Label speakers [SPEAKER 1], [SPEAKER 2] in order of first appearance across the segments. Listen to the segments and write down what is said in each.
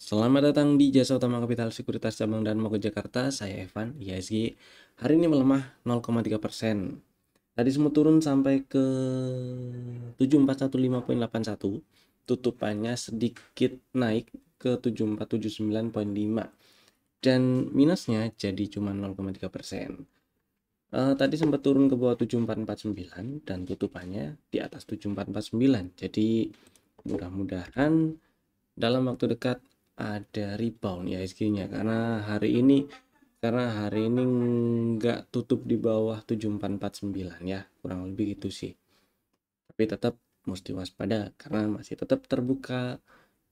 [SPEAKER 1] Selamat datang di Jasa Utama Kapital Sekuritas Cabang dan Mogo Jakarta. Saya Evan, IHSG. Hari ini melemah 0,3%. Tadi sempat turun sampai ke 7415,81. Tutupannya sedikit naik ke 7479,5. Dan minusnya jadi cuma 0,3%. Tadi sempat turun ke bawah 7449 dan tutupannya di atas 7449. Jadi mudah-mudahan dalam waktu dekat ada rebound ya IHSG-nya karena hari ini nggak tutup di bawah 7449 ya, kurang lebih gitu sih. Tapi tetap mesti waspada karena masih tetap terbuka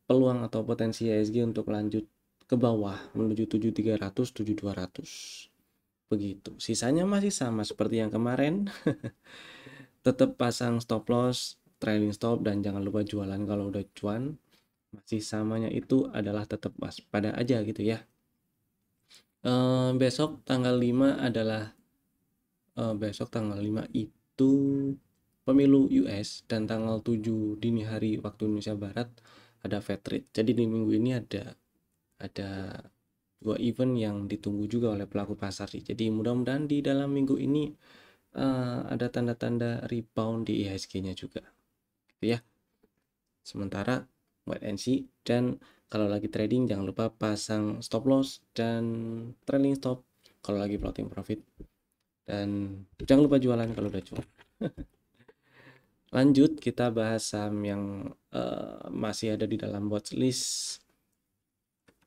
[SPEAKER 1] peluang atau potensi IHSG untuk lanjut ke bawah menuju 7300 7200 begitu. Sisanya masih sama seperti yang kemarin. Tetap pasang stop loss, trailing stop, dan jangan lupa jualan kalau udah cuan. Masih samanya itu adalah tetap waspada aja gitu ya. Besok tanggal 5 adalah besok tanggal 5 itu pemilu US dan tanggal 7 dini hari waktu Indonesia Barat ada Fed rate. Jadi di minggu ini ada dua event yang ditunggu juga oleh pelaku pasar sih. Jadi mudah-mudahan di dalam minggu ini ada tanda-tanda rebound di IHSG-nya juga. Gitu ya. Sementara wait and see, dan kalau lagi trading jangan lupa pasang stop loss dan trailing stop kalau lagi plotting profit, dan jangan lupa jualan kalau udah jual. Lanjut kita bahas saham yang masih ada di dalam watchlist.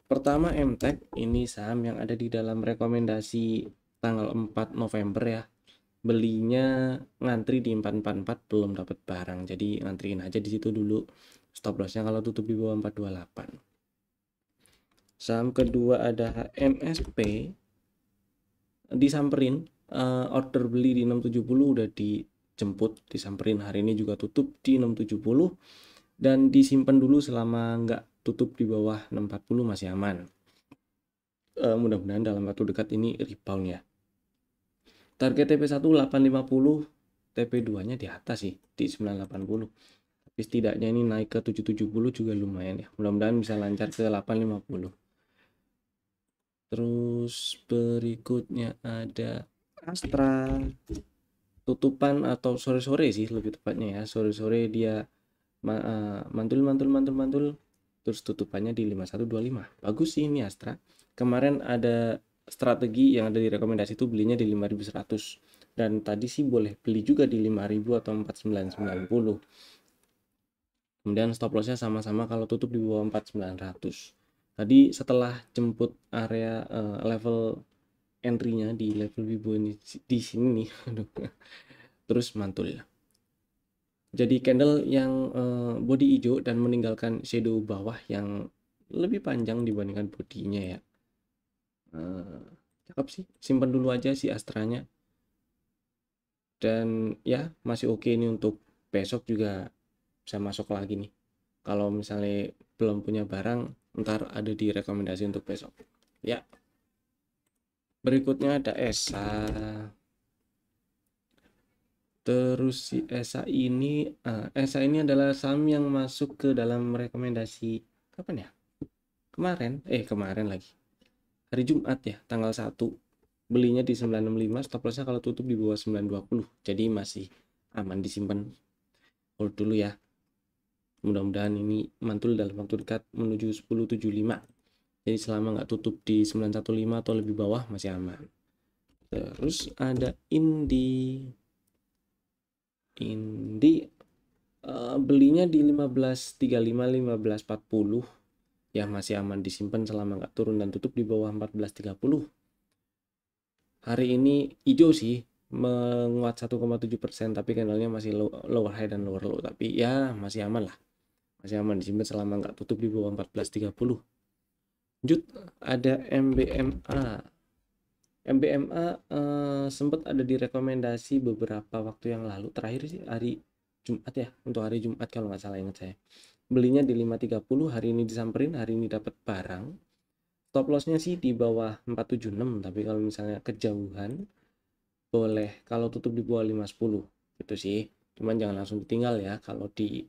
[SPEAKER 1] Pertama MTech, ini saham yang ada di dalam rekomendasi tanggal 4 November ya. Belinya ngantri di 444 belum dapat barang, jadi ngantriin aja di situ dulu. Stop lossnya kalau tutup di bawah 428. Saham kedua ada MSP, disamperin, order beli di 670 udah dijemput, disamperin hari ini juga tutup di 670 dan disimpan dulu selama nggak tutup di bawah 640 masih aman. Mudah-mudahan dalam waktu dekat ini rebound ya. Target TP1 850, TP2 nya di atas sih di 980. Tapi setidaknya ini naik ke 770 juga lumayan ya. Mudah-mudahan bisa lancar ke 850. Terus berikutnya ada Astra, tutupan atau sore-sore sih lebih tepatnya ya. Sore-sore dia mantul, terus tutupannya di 5125. Bagus sih ini Astra. Kemarin ada strategi yang ada di rekomendasi itu belinya di 5100, dan tadi sih boleh beli juga di 5000 atau 4990. Kemudian stop lossnya sama-sama kalau tutup di bawah 4900. Tadi setelah jemput area level entry-nya di level Wibo ini di sini nih, terus mantul ya. Jadi candle yang body hijau dan meninggalkan shadow bawah yang lebih panjang dibandingkan bodinya ya. Cakep sih, simpan dulu aja si Astranya. Dan ya masih oke ini untuk besok juga bisa masuk lagi nih. Kalau misalnya belum punya barang, ntar ada di rekomendasi untuk besok. Ya, berikutnya ada ESA. Terus si ESA ini adalah saham yang masuk ke dalam rekomendasi kapan ya? Kemarin lagi. Hari Jumat ya, tanggal 1. Belinya di 965, stop lossnya kalau tutup di bawah 920. Jadi masih aman disimpan. Hold dulu ya. Mudah-mudahan ini mantul dalam waktu dekat menuju 1075. Jadi selama nggak tutup di 915 atau lebih bawah masih aman. Terus ada Indi belinya di 1535 1540 ya, masih aman disimpan selama nggak turun dan tutup di bawah 1430. Hari ini hijau sih, menguat 1,7%, tapi candlenya masih lower high dan lower low, tapi ya masih aman lah, masih aman disimpan selama nggak tutup di bawah 1430. Lanjut ada MBMA. Sempat ada di rekomendasi beberapa waktu yang lalu, terakhir sih hari Jumat ya, untuk hari Jumat kalau nggak salah ingat saya. Belinya di 530, hari ini disamperin, hari ini dapat barang. Stop lossnya sih di bawah 476, tapi kalau misalnya kejauhan boleh kalau tutup di bawah 510 gitu sih. Cuman jangan langsung ditinggal ya kalau di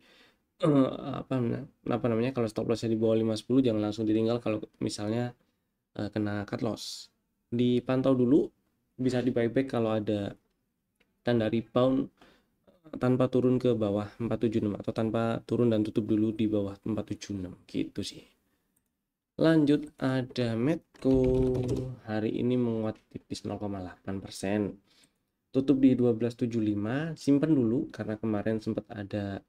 [SPEAKER 1] apa namanya, kalau stop lossnya di bawah 510 jangan langsung ditinggal kalau misalnya kena cut loss. Dipantau dulu, bisa di buyback kalau ada tanda rebound tanpa turun ke bawah 476 atau tanpa turun dan tutup dulu di bawah 476 gitu sih. Lanjut ada Medco, hari ini menguat tipis 0,8%. Tutup di 1275, simpan dulu karena kemarin sempat ada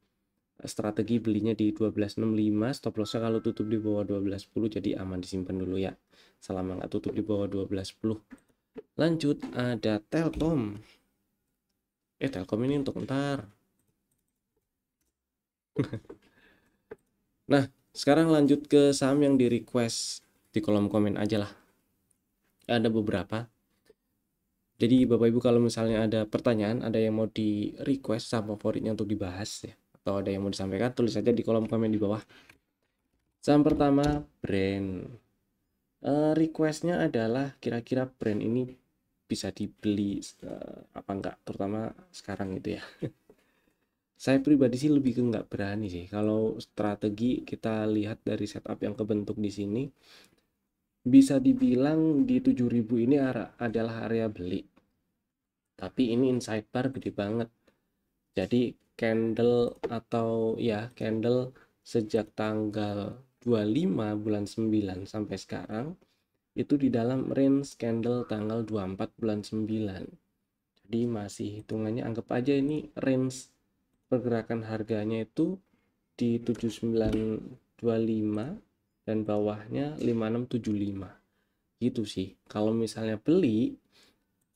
[SPEAKER 1] strategi belinya di 1265, stop lossnya kalau tutup di bawah 1210, jadi aman disimpan dulu ya selama nggak tutup di bawah 1210. Lanjut ada Telkom. Telkom ini untuk ntar. Nah, sekarang lanjut ke saham yang di request di kolom komen aja lah. Ada beberapa. Jadi Bapak Ibu kalau misalnya ada pertanyaan, ada yang mau di request saham favoritnya untuk dibahas ya, atau ada yang mau disampaikan, tulis aja di kolom komen di bawah. Saham pertama, brand. Requestnya adalah kira-kira brand ini bisa dibeli apa enggak, terutama sekarang gitu ya. Saya pribadi sih lebih ke nggak berani sih. Kalau strategi kita lihat dari setup yang kebentuk di sini, bisa dibilang di 7.000 ini adalah area beli. Tapi ini inside bar gede banget. Jadi candle atau ya candle sejak tanggal 25 bulan 9 sampai sekarang itu di dalam range candle tanggal 24 bulan 9. Jadi masih hitungannya anggap aja ini range pergerakan harganya itu di 7925 dan bawahnya 5675 gitu sih. Kalau misalnya beli,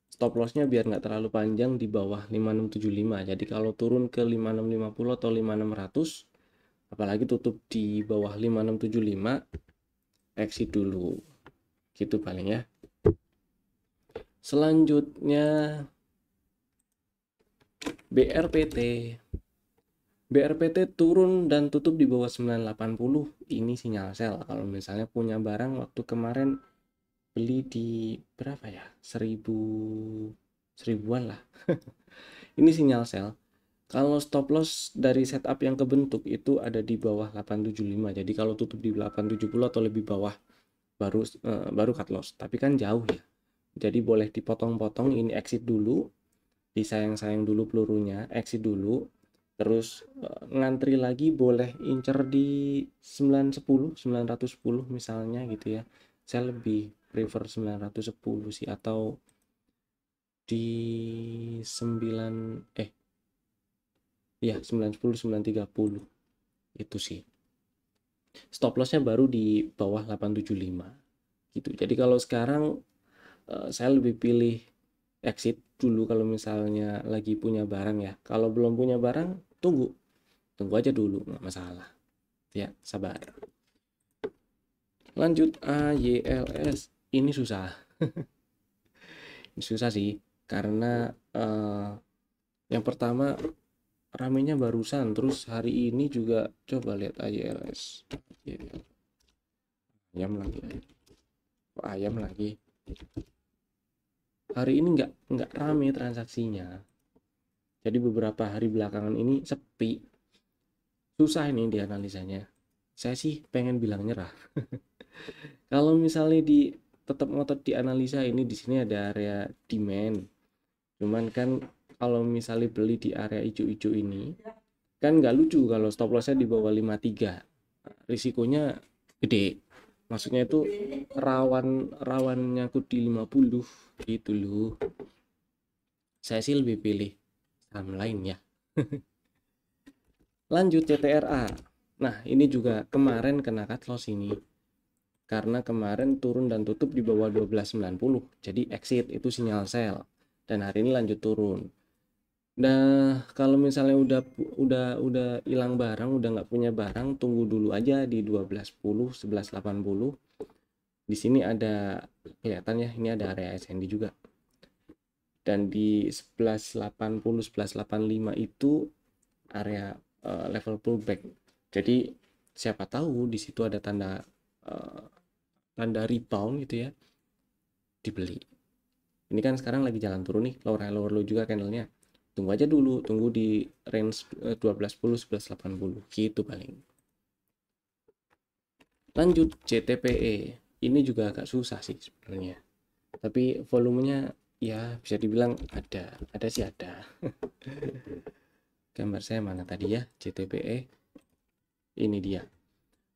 [SPEAKER 1] stop lossnya biar nggak terlalu panjang di bawah 5675. Jadi kalau turun ke 5650 atau 5600, apalagi tutup di bawah 5675, exit dulu gitu paling ya. Selanjutnya BRPT. BRPT turun dan tutup di bawah 980. Ini sinyal sell. Kalau misalnya punya barang waktu kemarin beli di berapa ya? 1000-an lah. Ini sinyal sell. Kalau stop loss dari setup yang kebentuk itu ada di bawah 875. Jadi kalau tutup di 870 atau lebih bawah baru cut loss. Tapi kan jauh ya. Jadi boleh dipotong-potong, ini exit dulu, disayang-sayang dulu pelurunya, exit dulu. Terus ngantri lagi boleh incer di 910, 910 misalnya gitu ya. Saya lebih prefer 910 sih, atau di 910, 930 itu sih. Stop lossnya baru di bawah 875 gitu. Jadi kalau sekarang saya lebih pilih exit dulu kalau misalnya lagi punya barang ya. Kalau belum punya barang, tunggu aja dulu, nggak masalah ya, sabar. Lanjut AYLS, ini susah. Ini susah sih karena yang pertama ramenya barusan, terus hari ini juga coba lihat AYLS. Ayam lagi hari ini nggak rame transaksinya. Jadi beberapa hari belakangan ini sepi, susah ini dianalisanya. Saya sih pengen bilang nyerah. Kalau misalnya tetap ngotot dianalisa, ini di sini ada area demand. Cuman kan kalau misalnya beli di area hijau-hijau ini kan nggak lucu kalau stop lossnya di bawah 53. Risikonya gede. Maksudnya itu rawan nyangkut di 50 gitu loh. Saya sih lebih pilih saham lain ya. Lanjut CTRA. Nah, ini juga kemarin kena cut loss ini. Karena kemarin turun dan tutup di bawah 1290. Jadi exit itu sinyal sell. Dan hari ini lanjut turun. Nah, kalau misalnya udah hilang barang, udah nggak punya barang, tunggu dulu aja di 1210, 1180. Di sini ada kelihatan ya, ini ada area SND juga. Dan di 1180, 1185 itu area level pullback. Jadi siapa tahu di situ ada tanda rebound gitu ya, dibeli. Ini kan sekarang lagi jalan turun nih, lower high lower low juga candlenya. tunggu aja dulu, tunggu di range 1210 1180 gitu paling. Lanjut CTPE, ini juga agak susah sih sebenarnya, tapi volumenya ya bisa dibilang ada sih ada. Gambar saya mana tadi ya, CTPE ini dia.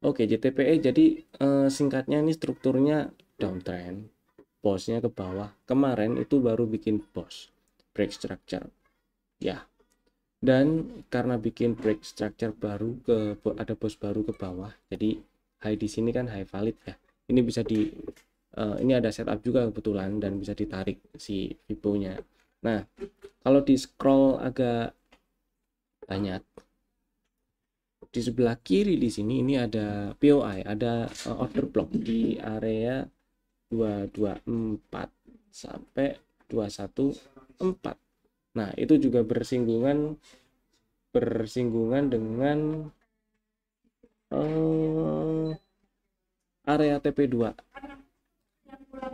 [SPEAKER 1] Oke, JTPE jadi singkatnya ini strukturnya downtrend, bosnya ke bawah. Kemarin itu baru bikin bos, break structure. Ya. Dan karena bikin break structure baru ada bos baru ke bawah. Jadi high di sini kan high valid ya. Ini bisa ini ada setup juga kebetulan dan bisa ditarik si Fibo-nya. Nah, kalau di scroll agak banyak di sebelah kiri di sini ini ada POI, ada order block di area 224 sampai 214. Nah, itu juga bersinggungan dengan area TP2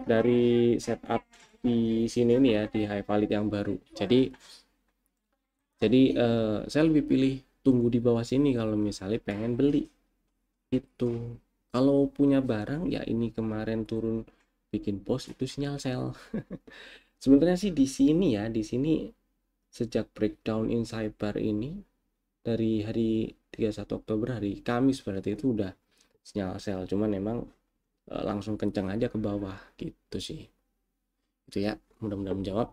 [SPEAKER 1] dari setup di sini ini ya, di high valid yang baru. Jadi saya lebih pilih tunggu di bawah sini kalau misalnya pengen beli itu. Kalau punya barang ya ini kemarin turun bikin post itu sinyal sell. Sebenarnya sih di sini ya, di sini sejak breakdown inside bar ini dari hari 31 Oktober hari Kamis berarti itu udah sinyal sell, cuman memang langsung kencang aja ke bawah gitu sih. Itu ya, mudah-mudahan menjawab.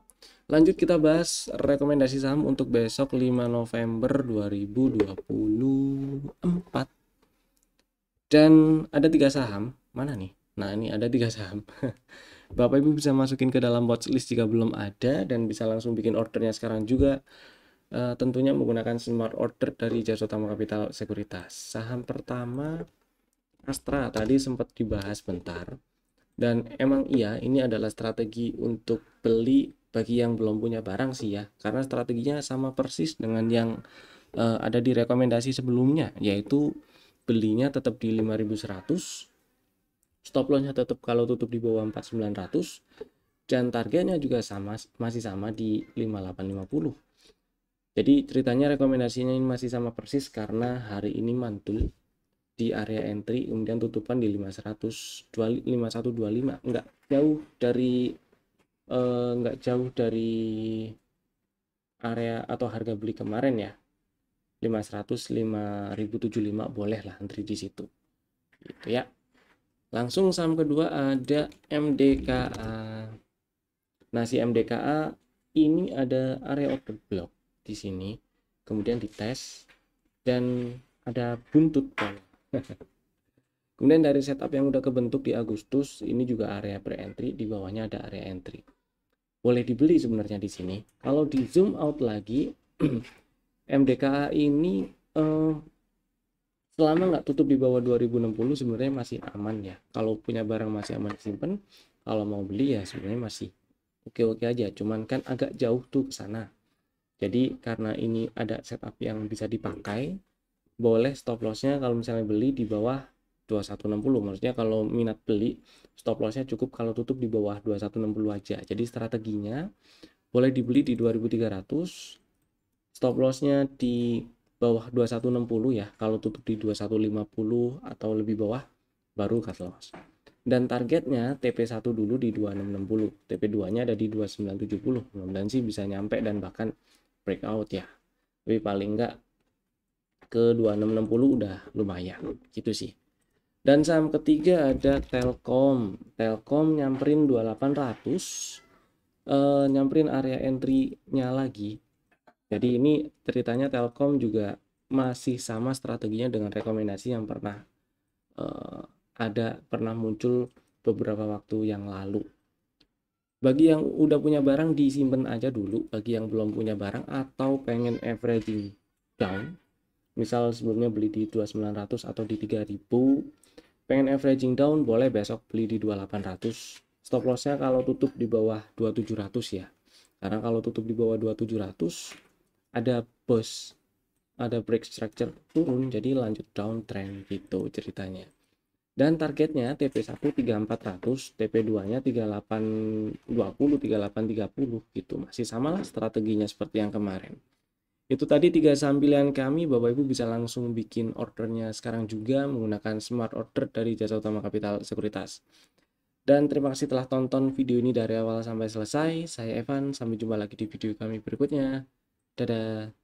[SPEAKER 1] Lanjut kita bahas rekomendasi saham untuk besok 5 November 2024. Dan ada 3 saham. Mana nih? Nah, ini ada 3 saham. Bapak Ibu bisa masukin ke dalam watchlist jika belum ada dan bisa langsung bikin ordernya sekarang juga. Tentunya menggunakan smart order dari Jasa Utama Kapital Sekuritas. Saham pertama Astra tadi sempat dibahas bentar. Dan emang iya, ini adalah strategi untuk beli bagi yang belum punya barang sih ya. Karena strateginya sama persis dengan yang ada di rekomendasi sebelumnya, yaitu belinya tetap di 5.100, stop lossnya tetap kalau tutup di bawah 4.900, dan targetnya juga masih sama di 5.850. Jadi ceritanya rekomendasinya ini masih sama persis karena hari ini mantul di area entry kemudian tutupan di 5125, nggak jauh area atau harga beli kemarin ya. 500 5.075 boleh lah entry di situ gitu ya. Langsung saham kedua ada MDKA. Nah, si MDKA ini ada area order block di sini, kemudian dites dan ada buntut kan. Kemudian dari setup yang udah kebentuk di Agustus, ini juga area pre-entry, di bawahnya ada area entry. Boleh dibeli sebenarnya di sini. Kalau di zoom out lagi, MDKA ini selama nggak tutup di bawah 2060 sebenarnya masih aman ya. Kalau punya barang masih aman simpen, kalau mau beli ya sebenarnya masih oke-oke aja. Cuman kan agak jauh tuh ke sana. Jadi karena ini ada setup yang bisa dipakai, boleh stop lossnya kalau misalnya beli di bawah 2160. Maksudnya kalau minat beli, stop lossnya cukup kalau tutup di bawah 2160 aja. Jadi strateginya boleh dibeli di 2300, stop lossnya di bawah 2160 ya. Kalau tutup di 2150 atau lebih bawah baru cut loss. Dan targetnya TP1 dulu di 2660, TP2 nya ada di 2970. Mudah-mudahan sih bisa nyampe dan bahkan breakout ya. Tapi paling enggak ke 2660 udah lumayan gitu sih. Dan saham ketiga ada Telkom. Telkom nyamperin 2800, nyamperin area entry-nya lagi. Jadi ini ceritanya Telkom juga masih sama strateginya dengan rekomendasi yang pernah muncul beberapa waktu yang lalu. Bagi yang udah punya barang disimpan aja dulu, bagi yang belum punya barang atau pengen averaging down, misal sebelumnya beli di 2900 atau di 3000, pengen averaging down boleh besok beli di 2800. Stop lossnya kalau tutup di bawah 2700 ya. Karena kalau tutup di bawah 2700 ada break structure turun, jadi lanjut downtrend gitu ceritanya. Dan targetnya TP1 3400, TP2-nya 3820, 3830 gitu. Masih samalah strateginya seperti yang kemarin. Itu tadi 3 saham pilihan kami. Bapak Ibu bisa langsung bikin ordernya sekarang juga menggunakan smart order dari Jasa Utama Capital Sekuritas. Dan terima kasih telah tonton video ini dari awal sampai selesai. Saya Evan, sampai jumpa lagi di video kami berikutnya. Dadah.